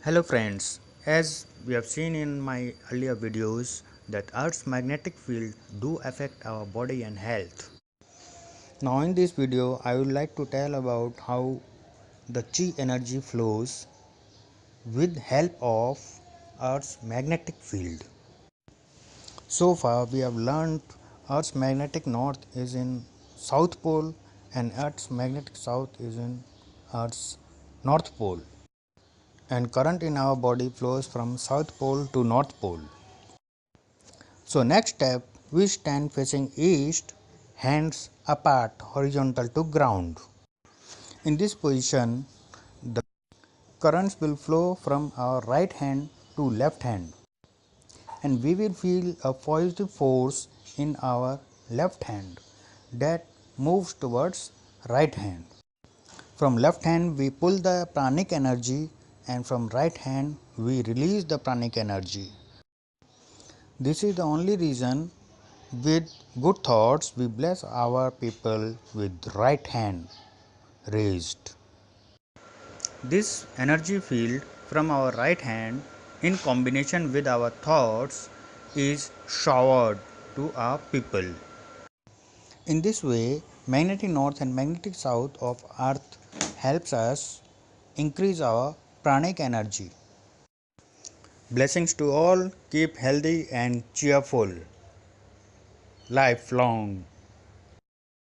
Hello friends, as we have seen in my earlier videos that Earth's magnetic field do affect our body and health. Now in this video I would like to tell about how the chi energy flows with help of Earth's magnetic field. So far we have learned Earth's magnetic north is in South Pole and Earth's magnetic south is in Earth's North Pole. And current in our body flows from South Pole to North Pole. So next step, we stand facing east, hands apart, horizontal to ground. In this position, the currents will flow from our right hand to left hand, and we will feel a positive force in our left hand that moves towards right hand. From left hand we pull the pranic energy, and from right hand we release the pranic energy. This is the only reason with good thoughts we bless our people with right hand raised. This energy field from our right hand in combination with our thoughts is showered to our people. In this way, magnetic north and magnetic south of earth helps us increase our pranic energy. Blessings to all, keep healthy and cheerful lifelong.